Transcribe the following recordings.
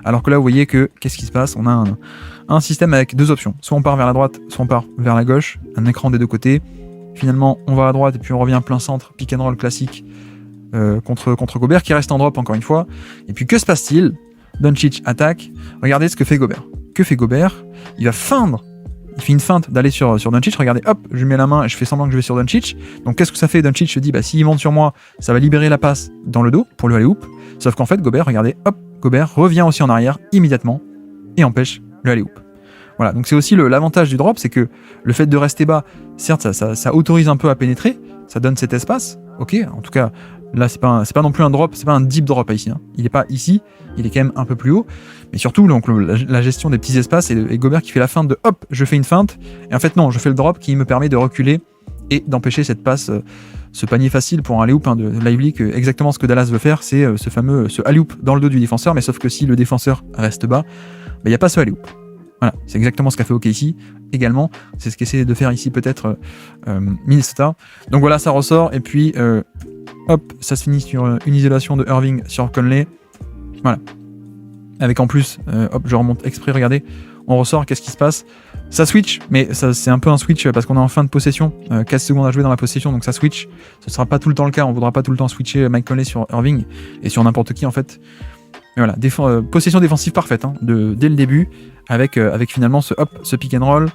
Alors que là, vous voyez que, qu'est-ce qui se passe? On a un système avec deux options. Soit on part vers la droite, soit on part vers la gauche. Un écran des deux côtés. Finalement, on va à droite et puis on revient plein centre, pick and roll classique contre Gobert, qui reste en drop encore une fois. Et puis que se passe-t-il? Doncic attaque. Regardez ce que fait Gobert. Que fait Gobert? Il va feindre. Il fait une feinte d'aller sur Doncic. Regardez, hop, je mets la main et je fais semblant que je vais sur Doncic. Donc qu'est-ce que ça fait? Doncic se dit, bah s'il monte sur moi, ça va libérer la passe dans le dos pour le alley-oop. Sauf qu'en fait, Gobert, regardez, hop, Gobert revient aussi en arrière immédiatement et empêche le alley-oop. Voilà, donc c'est aussi l'avantage du drop, c'est que le fait de rester bas, certes, ça autorise un peu à pénétrer, ça donne cet espace, ok, en tout cas, là, c'est pas non plus un drop, c'est pas un deep drop ici, hein. Il est pas ici, il est quand même un peu plus haut, mais surtout, donc, la gestion des petits espaces, et Gobert qui fait la feinte de hop, je fais une feinte, et en fait, non, je fais le drop qui me permet de reculer et d'empêcher cette passe, ce panier facile pour un alley-oop de Lively, exactement ce que Dallas veut faire, c'est ce alley-oop dans le dos du défenseur, mais sauf que si le défenseur reste bas, il n'y a pas ce alley-oop. Voilà, c'est exactement ce qu'a fait OKC également. C'est ce qu'essaie de faire ici peut-être Minnesota. Donc voilà, ça ressort. Et puis, hop, ça se finit sur une isolation de Irving sur Conley. Voilà. Avec en plus, hop, je remonte exprès, regardez. On ressort, qu'est-ce qui se passe? Ça switch, mais ça, c'est un peu un switch parce qu'on est en fin de possession. 4 secondes à jouer dans la possession, donc ça switch. Ce ne sera pas tout le temps le cas. On ne voudra pas tout le temps switcher Mike Conley sur Irving et sur n'importe qui en fait. Mais voilà, possession défensive parfaite hein, dès le début, avec finalement ce pick and roll,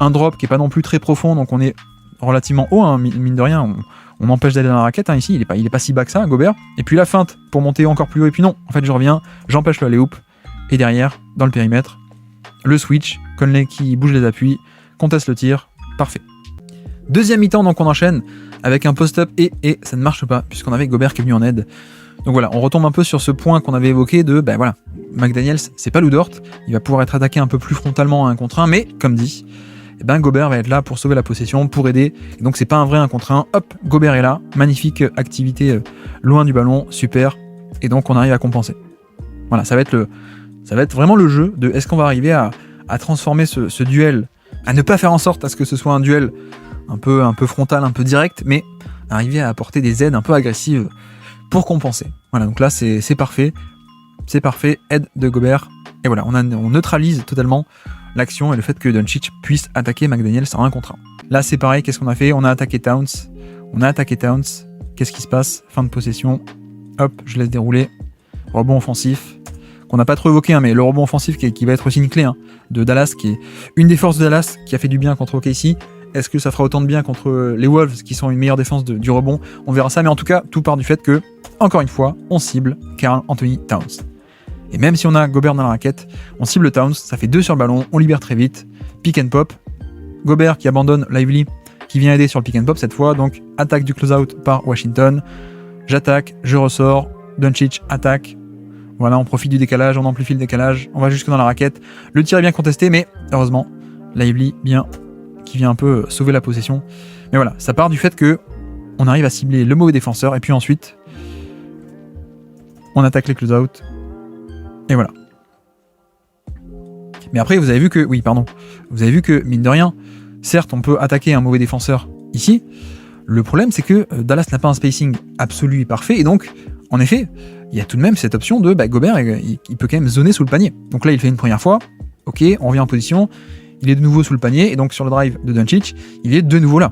un drop qui est pas non plus très profond, donc on est relativement haut, hein, mine de rien, on empêche d'aller dans la raquette hein, ici, il est pas si bas que ça, Gobert, et puis la feinte pour monter encore plus haut, et puis non, en fait je reviens, j'empêche le alley-oop, et derrière, dans le périmètre, le switch, Conley qui bouge les appuis, conteste le tir, parfait. Deuxième mi-temps, donc on enchaîne avec un post-up, et ça ne marche pas, puisqu'on avait Gobert qui est venu en aide. Donc voilà, on retombe un peu sur ce point qu'on avait évoqué de, ben voilà, McDaniels, c'est pas Lou Dort, il va pouvoir être attaqué un peu plus frontalement à 1 contre 1, mais comme dit, eh ben Gobert va être là pour sauver la possession, pour aider, et donc c'est pas un vrai 1 contre 1, hop, Gobert est là, magnifique activité loin du ballon, super, et donc on arrive à compenser. Voilà, ça va être vraiment le jeu de est-ce qu'on va arriver à transformer ce duel, à ne pas faire en sorte à ce que ce soit un duel un peu frontal, un peu direct, mais arriver à apporter des aides un peu agressives pour compenser. Voilà, donc là c'est parfait, aide de Gobert, et voilà, on neutralise totalement l'action et le fait que Doncic puisse attaquer McDaniels en 1 contre 1. Là c'est pareil, qu'est-ce qu'on a fait? On a attaqué Towns, qu'est-ce qui se passe? Fin de possession, hop, je laisse dérouler, rebond offensif, qu'on n'a pas trop évoqué, hein, mais le rebond offensif qui va être aussi une clé hein, de Dallas, qui est une des forces de Dallas, qui a fait du bien contre OKC. Est-ce que ça fera autant de bien contre les Wolves, qui sont une meilleure défense du rebond? On verra ça, mais en tout cas, tout part du fait que, encore une fois, on cible Karl Anthony Towns. Et même si on a Gobert dans la raquette, on cible Towns, ça fait 2 sur le ballon, on libère très vite, pick and pop. Gobert qui abandonne Lively, qui vient aider sur le pick and pop cette fois, donc attaque du close-out par Washington. J'attaque, je ressors, Doncic attaque. Voilà, on profite du décalage, on amplifie le décalage, on va jusque dans la raquette. Le tir est bien contesté, mais heureusement, Lively qui vient un peu sauver la possession. Mais voilà, ça part du fait que on arrive à cibler le mauvais défenseur, et puis ensuite, on attaque les close-out. Et voilà. Mais après, vous avez vu que, mine de rien, certes, on peut attaquer un mauvais défenseur ici. Le problème, c'est que Dallas n'a pas un spacing absolu et parfait, et donc, en effet, il y a tout de même cette option de Gobert, il peut quand même zoner sous le panier. Donc là, il fait une première fois, ok, on revient en position, il est de nouveau sous le panier, et donc sur le drive de Doncic, il est de nouveau là.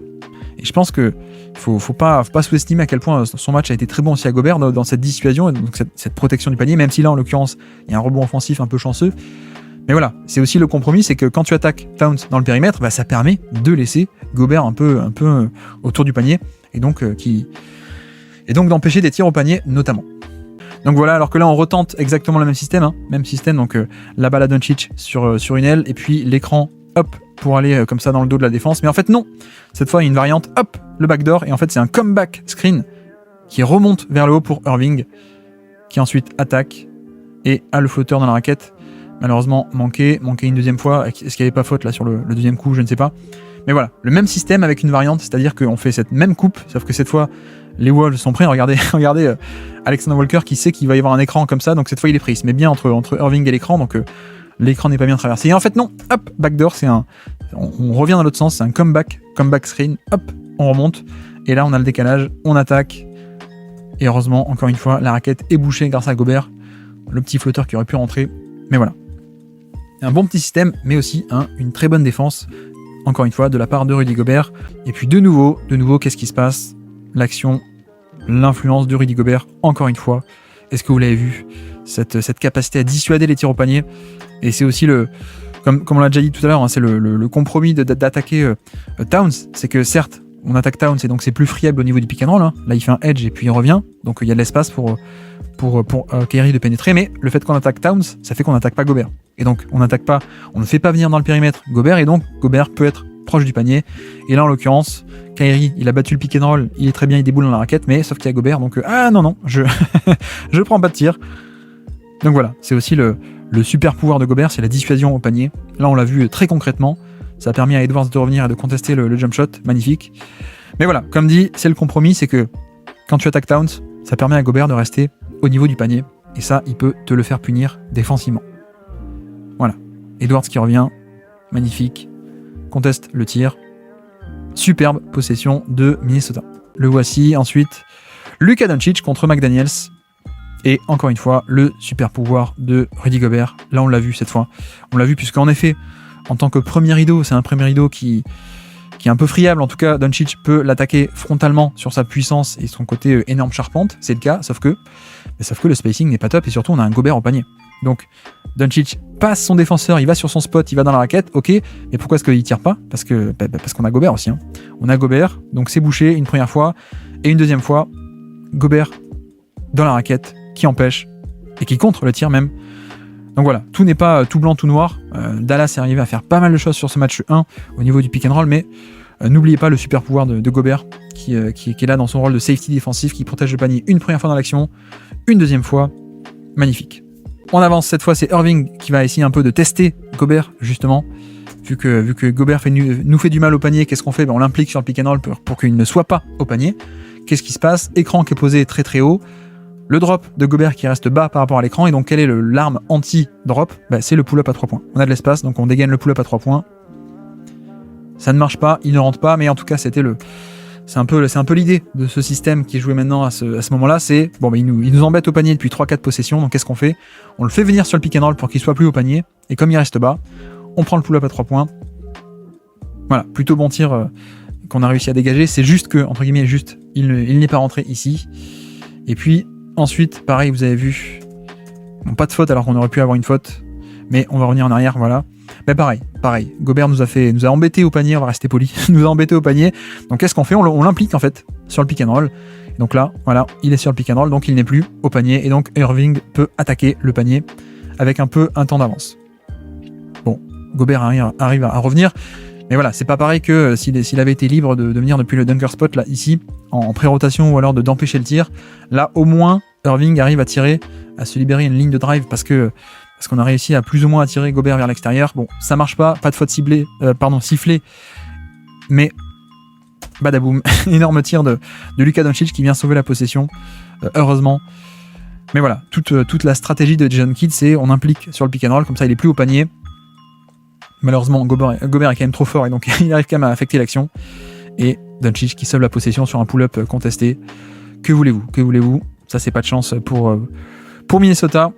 Et je pense que faut pas sous-estimer à quel point son match a été très bon aussi à Gobert dans cette dissuasion, et donc cette protection du panier, même si là, en l'occurrence, il y a un rebond offensif un peu chanceux. Mais voilà, c'est aussi le compromis, c'est que quand tu attaques Towns dans le périmètre, ça permet de laisser Gobert un peu autour du panier, et donc d'empêcher des tirs au panier notamment. Donc voilà, alors que là on retente exactement le même système, donc la balle à Doncic sur une aile, et puis l'écran, hop, pour aller comme ça dans le dos de la défense, mais en fait non, cette fois il y a une variante, hop, le backdoor, et en fait c'est un comeback screen qui remonte vers le haut pour Irving, qui ensuite attaque, et a le flotteur dans la raquette, malheureusement manqué une deuxième fois, est-ce qu'il n'y avait pas faute là sur le deuxième coup, je ne sais pas, mais voilà, le même système avec une variante, c'est-à-dire qu'on fait cette même coupe, sauf que cette fois les Wolves sont prêts, regardez Alexander Walker qui sait qu'il va y avoir un écran comme ça, donc cette fois il est pris, il se met bien entre Irving et l'écran, donc l'écran n'est pas bien traversé, et en fait non, hop, backdoor, on revient dans l'autre sens, c'est un comeback screen, hop, on remonte, et là on a le décalage, on attaque, et heureusement, encore une fois, la raquette est bouchée grâce à Gobert, le petit flotteur qui aurait pu rentrer. Mais voilà. Un bon petit système, mais aussi une très bonne défense, encore une fois, de la part de Rudy Gobert. Et puis de nouveau, qu'est-ce qui se passe? L'action, l'influence de Rudy Gobert, encore une fois. Est-ce que vous l'avez vu? Cette capacité à dissuader les tirs au panier. Et c'est aussi comme on l'a déjà dit tout à l'heure, c'est le compromis d'attaquer Towns. C'est que certes, on attaque Towns et donc c'est plus friable au niveau du pick and roll. Là, il fait un edge et puis il revient. Donc il y a de l'espace pour Kyrie de pénétrer. Mais le fait qu'on attaque Towns, ça fait qu'on n'attaque pas Gobert. Et donc on ne fait pas venir dans le périmètre Gobert. Et donc Gobert peut être proche du panier. Et là, en l'occurrence, Kyrie, il a battu le pick and roll. Il est très bien, il déboule dans la raquette. Mais sauf qu'il y a Gobert. Donc non, je prends pas de tir. Donc voilà, c'est aussi le super pouvoir de Gobert, c'est la dissuasion au panier. Là, on l'a vu très concrètement. Ça a permis à Edwards de revenir et de contester le jump shot. Magnifique. Mais voilà, comme dit, c'est le compromis, c'est que quand tu attaques Towns, ça permet à Gobert de rester au niveau du panier. Et ça, il peut te le faire punir défensivement. Voilà. Edwards qui revient. Magnifique. Conteste le tir. Superbe possession de Minnesota. Le voici. Ensuite, Luka Doncic contre McDaniels. Et encore une fois, le super pouvoir de Rudy Gobert. Là, on l'a vu cette fois. On l'a vu puisqu'en effet, en tant que premier rideau, c'est un premier rideau qui est un peu friable. En tout cas, Doncic peut l'attaquer frontalement sur sa puissance et son côté énorme charpente. C'est le cas, sauf que le spacing n'est pas top et surtout, on a un Gobert au panier. Donc, Doncic passe son défenseur, il va sur son spot, il va dans la raquette. Ok, mais pourquoi est-ce qu'il tire pas? Parce qu'on a Gobert aussi. On a Gobert, donc c'est bouché une première fois et une deuxième fois. Gobert dans la raquette, qui empêche et qui contre le tir même. Donc voilà, tout n'est pas tout blanc, tout noir. Dallas est arrivé à faire pas mal de choses sur ce match 1 au niveau du pick and roll, mais n'oubliez pas le super pouvoir de Gobert qui est là dans son rôle de safety défensif, qui protège le panier une première fois dans l'action, une deuxième fois. Magnifique. On avance, cette fois c'est Irving qui va essayer un peu de tester Gobert justement. Vu que Gobert nous fait du mal au panier, qu'est-ce qu'on fait? On l'implique sur le pick and roll pour qu'il ne soit pas au panier. Qu'est-ce qui se passe? Écran qui est posé très très haut. Le drop de Gobert qui reste bas par rapport à l'écran. Et donc, quelle est l'arme anti-drop? C'est le pull-up à 3 points. On a de l'espace, donc on dégaine le pull-up à 3 points. Ça ne marche pas, il ne rentre pas, mais en tout cas, c'est un peu l'idée de ce système qui est joué maintenant à ce moment-là. C'est, il nous embête au panier depuis 3-4 possessions, donc qu'est-ce qu'on fait? On le fait venir sur le pick and roll pour qu'il soit plus au panier, et comme il reste bas, on prend le pull-up à 3 points. Voilà, plutôt bon tir qu'on a réussi à dégager. C'est juste que, entre guillemets, il n'est pas rentré ici. Et puis, ensuite, pareil, vous avez vu, pas de faute alors qu'on aurait pu avoir une faute, mais on va revenir en arrière, voilà. Mais pareil, Gobert nous a embêté au panier, on va rester poli, nous a embêté au panier. Donc qu'est-ce qu'on fait? On l'implique en fait sur le pick and roll. Donc là, voilà, il est sur le pick and roll, donc il n'est plus au panier, et donc Irving peut attaquer le panier avec un temps d'avance. Bon, Gobert arrive à revenir, mais voilà, c'est pas pareil que s'il avait été libre de venir depuis le dunker spot, là, ici, en pré-rotation, ou alors d'empêcher le tir. Là, au moins, Irving arrive à tirer, à se libérer une ligne de drive parce qu'on a réussi à plus ou moins attirer Gobert vers l'extérieur. Bon, ça marche pas de faute sifflée, mais badaboum, énorme tir de Luka Doncic qui vient sauver la possession, heureusement. Mais voilà, toute la stratégie de Jason Kidd, c'est on implique sur le pick and roll, comme ça il est plus au panier. Malheureusement, Gobert est quand même trop fort et donc il arrive quand même à affecter l'action. Et Doncic qui sauve la possession sur un pull-up contesté. Que voulez-vous? Ça, c'est pas de chance pour Minnesota.